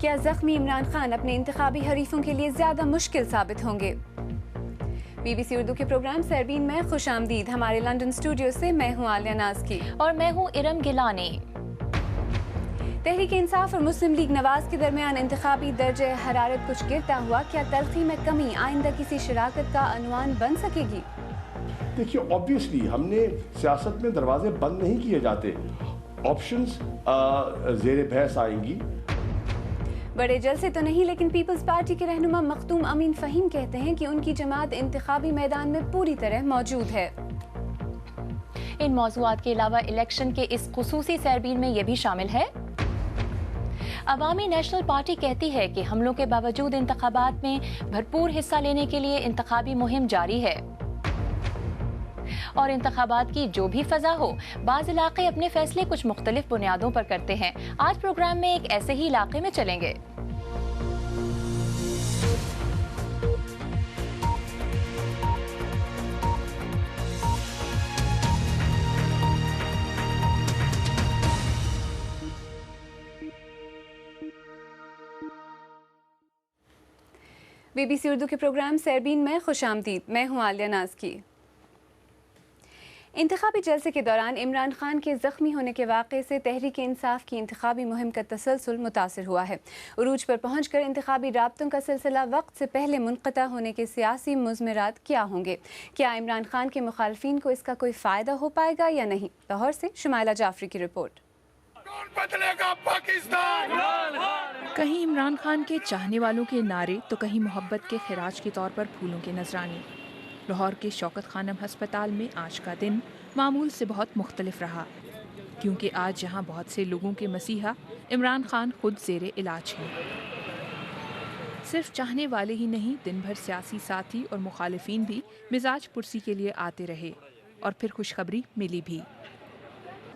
کیا زخمی عمران خان اپنے انتخابی حریفوں کے لیے زیادہ مشکل ثابت ہوں گے؟ بی بی سی اردو کے پروگرام سیربین میں خوش آمدید. ہمارے لندن اسٹوڈیو سے میں ہوں عالیہ ناز کی اور میں ہوں ارم گیلانی. تحریک انصاف اور مسلم لیگ نواز کے درمیان انتخابی درجہ حرارت کچھ گرتا ہوا. کیا تلخی میں کمی آئندہ کسی شراکت کا عنوان بن سکے گی؟ دیکھیے آبویسلی ہم نے سیاست میں دروازے بند نہیں کیے جاتے. آپشنز زیر بحث آئیں گی. بڑے جلسے تو نہیں، لیکن پیپلز پارٹی کے رہنما مختوم امین فہیم کہتے ہیں کہ ان کی جماعت انتخابی میدان میں پوری طرح موجود ہے. ان موضوعات کے علاوہ الیکشن کے اس خصوصی سیربین میں یہ بھی شامل ہے. عوامی نیشنل پارٹی کہتی ہے کہ حملوں کے باوجود انتخابات میں بھرپور حصہ لینے کے لیے انتخابی مہم جاری ہے. اور انتخابات کی جو بھی فضا ہو، بعض علاقے اپنے فیصلے کچھ مختلف بنیادوں پر کرتے ہیں. آج پروگرام میں ایک ایسے ہی علاقے میں چلیں گے. بی بی سی اردو کے پروگرام سیربین میں خوش آمدید. میں ہوں عالیہ ناز کی. انتخابی جلسے کے دوران عمران خان کے زخمی ہونے کے واقعے سے تحریک انصاف کی انتخابی مہم کا تسلسل متاثر ہوا ہے. عروج پر پہنچ کر انتخابی رابطوں کا سلسلہ وقت سے پہلے منقطع ہونے کے سیاسی مضمرات کیا ہوں گے؟ کیا عمران خان کے مخالفین کو اس کا کوئی فائدہ ہو پائے گا یا نہیں؟ لاہور سے شمائلہ جعفری کی رپورٹ. کہیں عمران خان کے چاہنے والوں کے نعرے تو کہیں محبت کے خراج کے طور پر پھولوں کے نذرانے. لاہور کے شوکت خانم ہسپتال میں آج کا دن معمول سے بہت مختلف رہا، کیونکہ آج یہاں بہت سے لوگوں کے مسیحا عمران خان خود زیر علاج ہیں. صرف چاہنے والے ہی نہیں، دن بھر سیاسی ساتھی اور مخالفین بھی مزاج پرسی کے لیے آتے رہے اور پھر خوشخبری ملی بھی.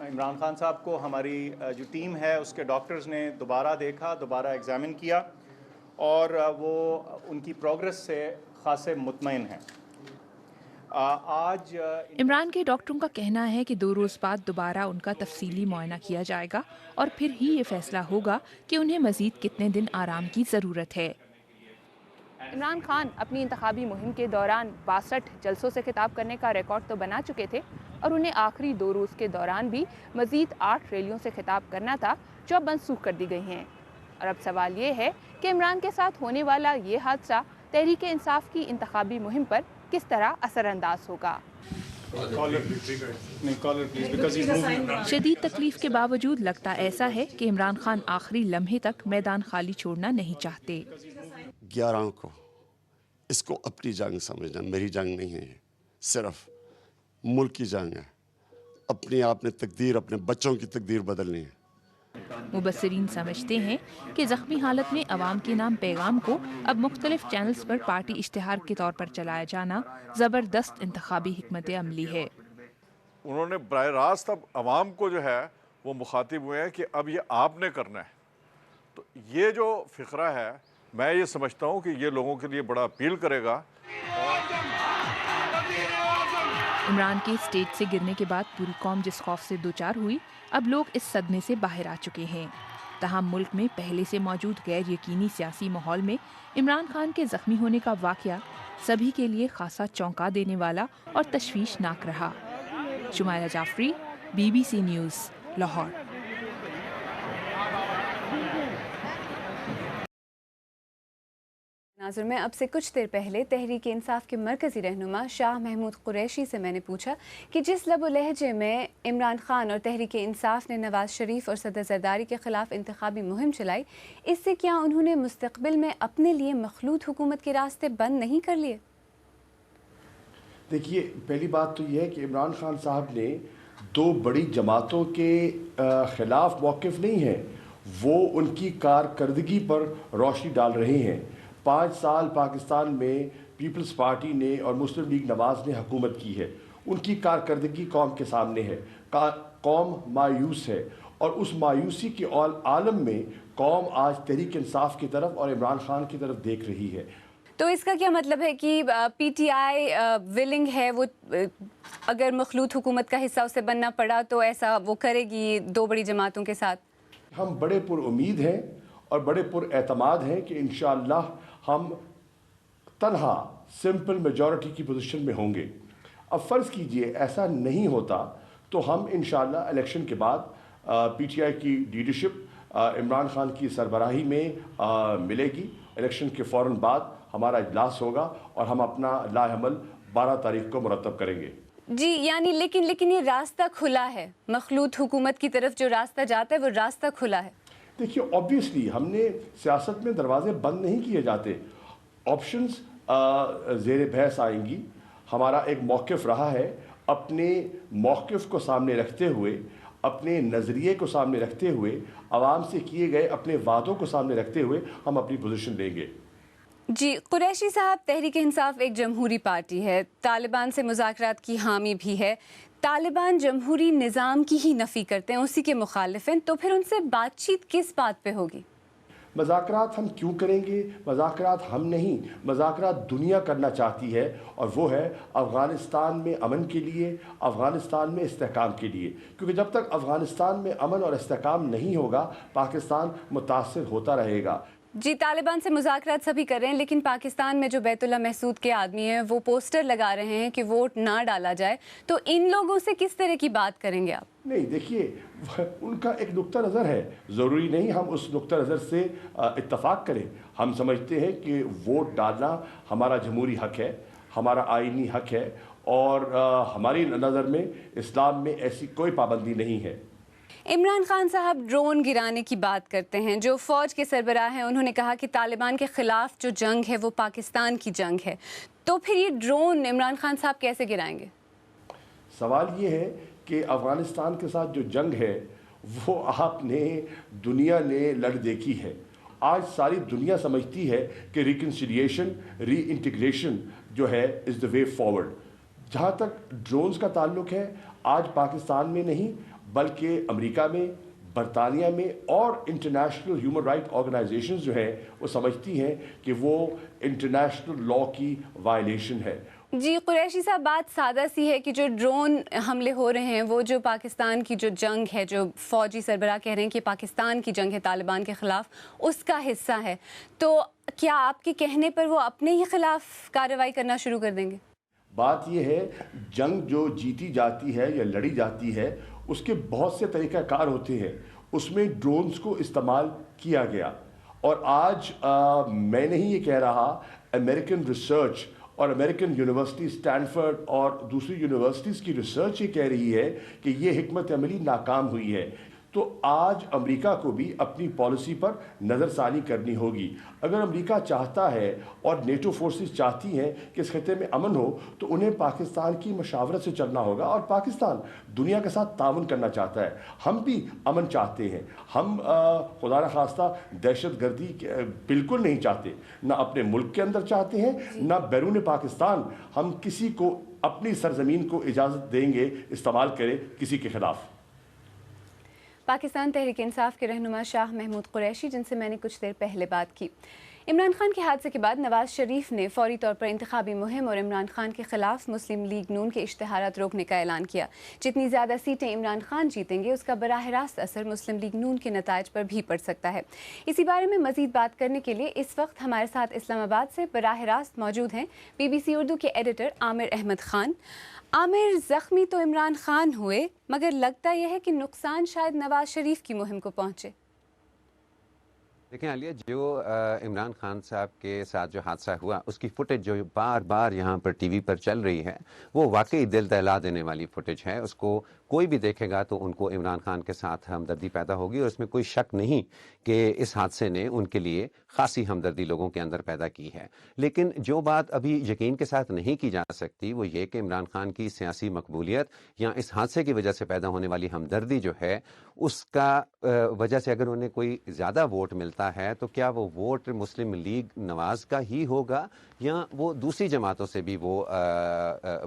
عمران خان صاحب کو ہماری جو ٹیم ہے اس کے ڈاکٹرز نے دوبارہ دیکھا، دوبارہ ایگزامن کیا اور وہ ان کی پروگرس سے خاصے مطمئن ہیں. آج عمران کے ڈاکٹروں کا کہنا ہے کہ 2 روز بعد دوبارہ ان کا تفصیلی معائنہ کیا جائے گا اور پھر ہی یہ فیصلہ ہوگا کہ انہیں مزید کتنے دن آرام کی ضرورت ہے. عمران خان اپنی انتخابی مہم کے دوران 62 جلسوں سے خطاب کرنے کا ریکارڈ تو بنا چکے تھے اور انہیں آخری 2 روز کے دوران بھی مزید 8 ریلیوں سے خطاب کرنا تھا جو اب منسوخ کر دی گئی ہیں. اور اب سوال یہ ہے کہ عمران کے ساتھ ہونے والا یہ حادثہ تحریک انصاف کی انتخابی مہم پر کس طرح اثر انداز ہوگا. شدید تکلیف کے باوجود لگتا ایسا ہے کہ عمران خان آخری لمحے تک میدان خالی چھوڑنا نہیں چاہتے. 11 کو اس کو اپنی جنگ سمجھنا، میری جنگ نہیں ہے، صرف ملک کی جنگ ہے. اپنی آپ نے تقدیر، اپنے بچوں کی تقدیر بدلنی ہے. مبصرین سمجھتے ہیں کہ زخمی حالت میں عوام کے نام پیغام کو اب مختلف چینلز پر پارٹی اشتہار کے طور پر چلایا جانا زبردست انتخابی حکمت عملی ہے. انہوں نے براہ راست اب عوام کو جو ہے وہ مخاطب ہوئے ہیں کہ اب یہ آپ نے کرنا ہے. تو یہ جو فقرہ ہے میں یہ سمجھتا ہوں کہ یہ لوگوں کے لیے بڑا اپیل کرے گا. عمران کے اسٹیج سے گرنے کے بعد پوری قوم جس خوف سے دوچار ہوئی، اب لوگ اس صدمے سے باہر آ چکے ہیں. تاہم ملک میں پہلے سے موجود غیر یقینی سیاسی ماحول میں عمران خان کے زخمی ہونے کا واقعہ سبھی کے لیے خاصا چونکا دینے والا اور تشویشناک رہا. Shumaila Jafri, B B C news, Lahore. ناظر، میں اب سے کچھ دیر پہلے تحریک انصاف کے مرکزی رہنما شاہ محمود قریشی سے میں نے پوچھا کہ جس لب و لہجے میں عمران خان اور تحریک انصاف نے نواز شریف اور صدر زرداری کے خلاف انتخابی مہم چلائی، اس سے کیا انہوں نے مستقبل میں اپنے لیے مخلوط حکومت کے راستے بند نہیں کر لیے؟ دیکھیے، پہلی بات تو یہ ہے کہ عمران خان صاحب نے 2 بڑی جماعتوں کے خلاف موقف نہیں ہے، وہ ان کی کارکردگی پر روشنی ڈال رہے ہیں. 5 سال پاکستان میں پیپلز پارٹی نے اور مسلم لیگ نواز نے حکومت کی ہے. ان کی کارکردگی قوم کے سامنے ہے. قوم مایوس ہے اور اس مایوسی کے عالم میں قوم آج تحریک انصاف کی طرف اور عمران خان کی طرف دیکھ رہی ہے. تو اس کا کیا مطلب ہے کہ پی ٹی آئی ولنگ ہے، وہ اگر مخلوط حکومت کا حصہ اسے بننا پڑا تو ایسا وہ کرے گی 2 بڑی جماعتوں کے ساتھ؟ ہم بڑے پر امید ہیں اور بڑے پر اعتماد ہیں کہ انشاءاللہ ہم تنہا سمپل میجورٹی کی پوزیشن میں ہوں گے. اب فرض کیجئے ایسا نہیں ہوتا تو ہم انشاءاللہ الیکشن کے بعد پی ٹی آئی کی لیڈرشپ عمران خان کی سربراہی میں ملے گی. الیکشن کے فوراً بعد ہمارا اجلاس ہوگا اور ہم اپنا لاہ عمل 12 تاریخ کو مرتب کریں گے. جی یعنی لیکن یہ راستہ کھلا ہے، مخلوط حکومت کی طرف جو راستہ جاتا ہے وہ راستہ کھلا ہے. دیکھیے آبویسلی ہم نے سیاست میں دروازے بند نہیں کیے جاتے. آپشنز زیر بحث آئیں گی. ہمارا ایک موقف رہا ہے، اپنے موقف کو سامنے رکھتے ہوئے، اپنے نظریے کو سامنے رکھتے ہوئے، عوام سے کیے گئے اپنے وعدوں کو سامنے رکھتے ہوئے ہم اپنی پوزیشن لیں گے. جی قریشی صاحب، تحریک انصاف ایک جمہوری پارٹی ہے، طالبان سے مذاکرات کی حامی بھی ہے. طالبان جمہوری نظام کی ہی نفی کرتے ہیں، اسی کے مخالف ہیں، تو پھر ان سے بات چیت کس بات پہ ہوگی؟ مذاکرات ہم کیوں کریں گے؟ مذاکرات ہم نہیں، مذاکرات دنیا کرنا چاہتی ہے، اور وہ ہے افغانستان میں امن کے لیے، افغانستان میں استحکام کے لیے. کیونکہ جب تک افغانستان میں امن اور استحکام نہیں ہوگا پاکستان متاثر ہوتا رہے گا. جی طالبان سے مذاکرات سبھی کر رہے ہیں، لیکن پاکستان میں جو بیت اللہ محسود کے آدمی ہیں وہ پوسٹر لگا رہے ہیں کہ ووٹ نہ ڈالا جائے، تو ان لوگوں سے کس طرح کی بات کریں گے آپ؟ نہیں دیکھیے، ان کا ایک نقطہ نظر ہے، ضروری نہیں ہم اس نقطہ نظر سے اتفاق کریں. ہم سمجھتے ہیں کہ ووٹ ڈالنا ہمارا جمہوری حق ہے، ہمارا آئینی حق ہے، اور ہماری نظر میں اسلام میں ایسی کوئی پابندی نہیں ہے. عمران خان صاحب ڈرون گرانے کی بات کرتے ہیں، جو فوج کے سربراہ ہیں انہوں نے کہا کہ طالبان کے خلاف جو جنگ ہے وہ پاکستان کی جنگ ہے، تو پھر یہ ڈرون عمران خان صاحب کیسے گرائیں گے؟ سوال یہ ہے کہ افغانستان کے ساتھ جو جنگ ہے وہ آپ نے دنیا نے لڑ دیکھی ہے. آج ساری دنیا سمجھتی ہے کہ ریکنسیلیشن، ری انٹیگریشن جو ہے از دا وے فارورڈ. جہاں تک ڈرونز کا تعلق ہے، آج پاکستان میں نہیں بلکہ امریکہ میں، برطانیہ میں اور انٹرنیشنل ہیومن رائٹ آرگنائزیشنز جو ہیں وہ سمجھتی ہیں کہ وہ انٹرنیشنل لاء کی وائلیشن ہے. جی قریشی صاحب، بات سادہ سی ہے کہ جو ڈرون حملے ہو رہے ہیں وہ جو پاکستان کی جو جنگ ہے، جو فوجی سربراہ کہہ رہے ہیں کہ پاکستان کی جنگ ہے طالبان کے خلاف، اس کا حصہ ہے. تو کیا آپ کے کہنے پر وہ اپنے ہی خلاف کارروائی کرنا شروع کر دیں گے؟ بات یہ ہے، جنگ جو جیتی جاتی ہے یا لڑی جاتی ہے اس کے بہت سے طریقہ کار ہوتے ہیں. اس میں ڈرونز کو استعمال کیا گیا، اور آج میں نہیں یہ کہہ رہا، امریکن ریسرچ اور امریکن یونیورسٹی اسٹینفرڈ اور دوسری یونیورسٹیز کی ریسرچ یہ کہہ رہی ہے کہ یہ حکمت عملی ناکام ہوئی ہے. تو آج امریکہ کو بھی اپنی پالیسی پر نظر ثانی کرنی ہوگی. اگر امریکہ چاہتا ہے اور نیٹو فورسز چاہتی ہیں کہ اس خطے میں امن ہو تو انہیں پاکستان کی مشاورت سے چلنا ہوگا، اور پاکستان دنیا کے ساتھ تعاون کرنا چاہتا ہے. ہم بھی امن چاہتے ہیں، ہم خدا نخواستہ دہشت گردی بالکل نہیں چاہتے، نہ اپنے ملک کے اندر چاہتے ہیں نہ بیرون پاکستان ہم کسی کو اپنی سرزمین کو اجازت دیں گے استعمال کرے کسی کے خلاف. پاکستان تحریک انصاف کے رہنما شاہ محمود قریشی، جن سے میں نے کچھ دیر پہلے بات کی. عمران خان کے حادثے کے بعد نواز شریف نے فوری طور پر انتخابی مہم اور عمران خان کے خلاف مسلم لیگ نون کے اشتہارات روکنے کا اعلان کیا. جتنی زیادہ سیٹیں عمران خان جیتیں گے اس کا براہ راست اثر مسلم لیگ نون کے نتائج پر بھی پڑ سکتا ہے. اسی بارے میں مزید بات کرنے کے لیے اس وقت ہمارے ساتھ اسلام آباد سے براہ راست موجود ہیں BBC اردو کے ایڈیٹر عامر احمد خان. عامر، زخمی تو عمران خان ہوئے، مگر لگتا یہ ہے کہ نقصان شاید نواز شریف کی مہم کو پہنچے. دیکھیں عالیہ، جو عمران خان صاحب کے ساتھ جو حادثہ ہوا اس کی فوٹیج جو بار بار یہاں پر ٹی وی پر چل رہی ہے وہ واقعی دل دہلا دینے والی فوٹیج ہے. اس کو کوئی بھی دیکھے گا تو ان کو عمران خان کے ساتھ ہمدردی پیدا ہوگی، اور اس میں کوئی شک نہیں کہ اس حادثے نے ان کے لیے خاصی ہمدردی لوگوں کے اندر پیدا کی ہے. لیکن جو بات ابھی یقین کے ساتھ نہیں کی جا سکتی وہ یہ کہ عمران خان کی سیاسی مقبولیت یا اس حادثے کی وجہ سے پیدا ہونے والی ہمدردی جو ہے اس کا وجہ سے اگر انہیں کوئی زیادہ ووٹ ملتا ہے تو کیا وہ ووٹ مسلم لیگ نواز کا ہی ہوگا یا وہ دوسری جماعتوں سے بھی وہ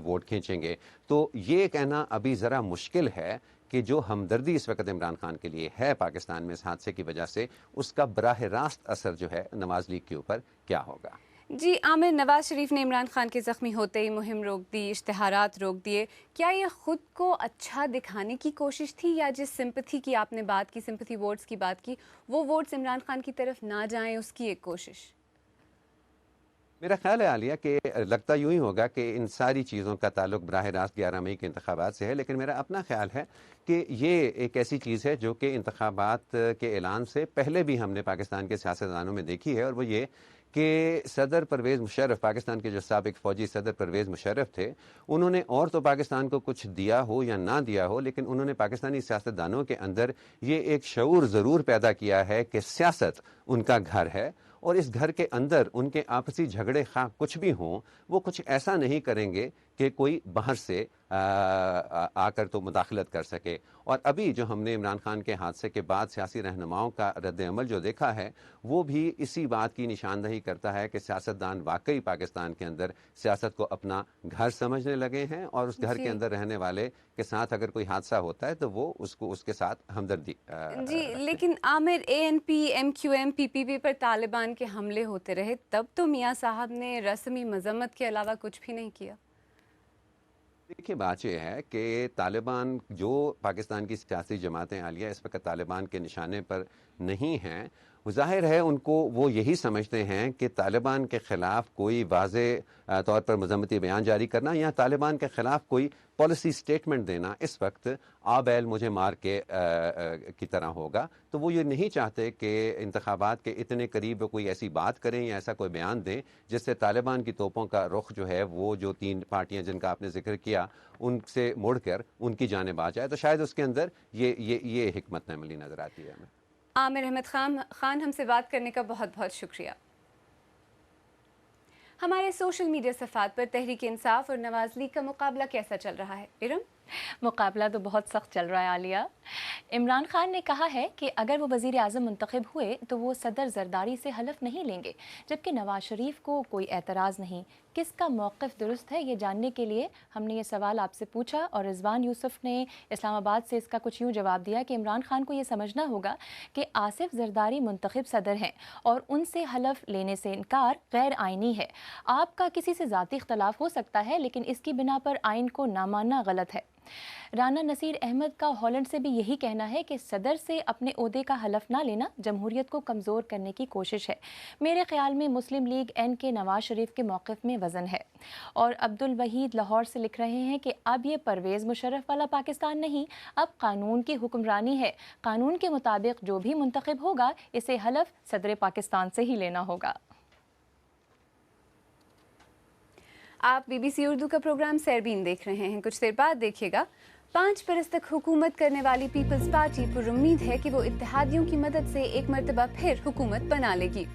ووٹ کھینچیں گے. تو یہ کہنا ابھی ذرا مشکل ہے کہ جو ہمدردی اس وقت عمران خان کے لیے ہے پاکستان میں اس حادثے کی وجہ سے، اس کا براہ راست اثر جو ہے نواز لیگ کے اوپر کیا ہوگا. جی عامر، نواز شریف نے عمران خان کے زخمی ہوتے ہی مہم روک دی، اشتہارات روک دیے، کیا یہ خود کو اچھا دکھانے کی کوشش تھی یا جس سمپتھی کی آپ نے بات کی، سمپتھی ووٹس کی بات کی، وہ ووٹس عمران خان کی طرف نہ جائیں، اس کی ایک کوشش؟ میرا خیال ہے عالیہ کہ لگتا یوں ہی ہوگا کہ ان ساری چیزوں کا تعلق براہ راست 11 مئی کے انتخابات سے ہے، لیکن میرا اپنا خیال ہے کہ یہ ایک ایسی چیز ہے جو کہ انتخابات کے اعلان سے پہلے بھی ہم نے پاکستان کے سیاستدانوں میں دیکھی ہے، اور وہ یہ کہ صدر پرویز مشرف، پاکستان کے جو سابق فوجی صدر پرویز مشرف تھے، انہوں نے اور تو پاکستان کو کچھ دیا ہو یا نہ دیا ہو، لیکن انہوں نے پاکستانی سیاستدانوں کے اندر یہ ایک شعور ضرور پیدا کیا ہے کہ سیاست ان کا گھر ہے، اور اس گھر کے اندر ان کے آپسی جھگڑے خواہ کچھ بھی ہوں، وہ کچھ ایسا نہیں کریں گے کہ کوئی باہر سے آ کر تو مداخلت کر سکے۔ اور ابھی جو ہم نے عمران خان کے حادثے کے بعد سیاسی رہنماؤں کا رد عمل جو دیکھا ہے، وہ بھی اسی بات کی نشاندہی کرتا ہے کہ سیاستدان واقعی پاکستان کے اندر سیاست کو اپنا گھر سمجھنے لگے ہیں، اور اس گھر کے اندر رہنے والے کے ساتھ اگر کوئی حادثہ ہوتا ہے تو وہ اس کے ساتھ ہمدردی جی لیکن عامر، ANP، MQM، PPP پر طالبان کے حملے ہوتے رہے، تب تو میاں صاحب نے رسمی مذمت کے علاوہ کچھ بھی نہیں کیا۔ دیکھیے بات یہ ہے کہ طالبان جو پاکستان کی سیاسی جماعتیں عالیہ اس وقت طالبان کے نشانے پر نہیں ہیں، ظاہر ہے ان کو وہ یہی سمجھتے ہیں کہ طالبان کے خلاف کوئی واضح طور پر مذمتی بیان جاری کرنا یا طالبان کے خلاف کوئی پالیسی سٹیٹمنٹ دینا اس وقت آبیل مجھے مار کے کی طرح ہوگا، تو وہ یہ نہیں چاہتے کہ انتخابات کے اتنے قریب کوئی ایسی بات کریں یا ایسا کوئی بیان دیں جس سے طالبان کی توپوں کا رخ جو ہے وہ جو 3 پارٹیاں جن کا آپ نے ذکر کیا ان سے مڑ کر ان کی جانب آ جائے، تو شاید اس کے اندر یہ حکمت عملی نظر آتی ہے ہمیں۔ عامر احمد خان، ہم سے بات کرنے کا بہت بہت شکریہ۔ ہمارے سوشل میڈیا صفحات پر تحریک انصاف اور نواز لیگ کا مقابلہ کیسا چل رہا ہے؟ ارم؟ مقابلہ تو بہت سخت چل رہا ہے عالیہ۔ عمران خان نے کہا ہے کہ اگر وہ وزیر اعظم منتخب ہوئے تو وہ صدر زرداری سے حلف نہیں لیں گے، جبکہ نواز شریف کو کوئی اعتراض نہیں۔ کس کا موقف درست ہے یہ جاننے کے لیے ہم نے یہ سوال آپ سے پوچھا، اور رضوان یوسف نے اسلام آباد سے اس کا کچھ یوں جواب دیا کہ عمران خان کو یہ سمجھنا ہوگا کہ آصف زرداری منتخب صدر ہیں اور ان سے حلف لینے سے انکار غیر آئینی ہے۔ آپ کا کسی سے ذاتی اختلاف ہو سکتا ہے، لیکن اس کی بنا پر آئین کو نہ ماننا غلط ہے۔ رانا نصیر احمد کا ہالینڈ سے بھی یہی کہنا ہے کہ صدر سے اپنے عہدے کا حلف نہ لینا جمہوریت کو کمزور کرنے کی کوشش ہے۔ میرے خیال میں مسلم لیگ این کے نواز شریف کے موقف میں وزن ہے۔ اور عبد الوحید لاہور سے لکھ رہے ہیں کہ اب یہ پرویز مشرف والا پاکستان نہیں، اب قانون کی حکمرانی ہے، قانون کے مطابق جو بھی منتخب ہوگا اسے حلف صدر پاکستان سے ہی لینا ہوگا۔ آپ BBC اردو کا پروگرام سیربین دیکھ رہے ہیں، کچھ دیر بعد دیکھیے گا 5 برس تک حکومت کرنے والی پیپلز پارٹی پر امید ہے کہ وہ اتحادیوں کی مدد سے ایک مرتبہ پھر حکومت بنا لے گی۔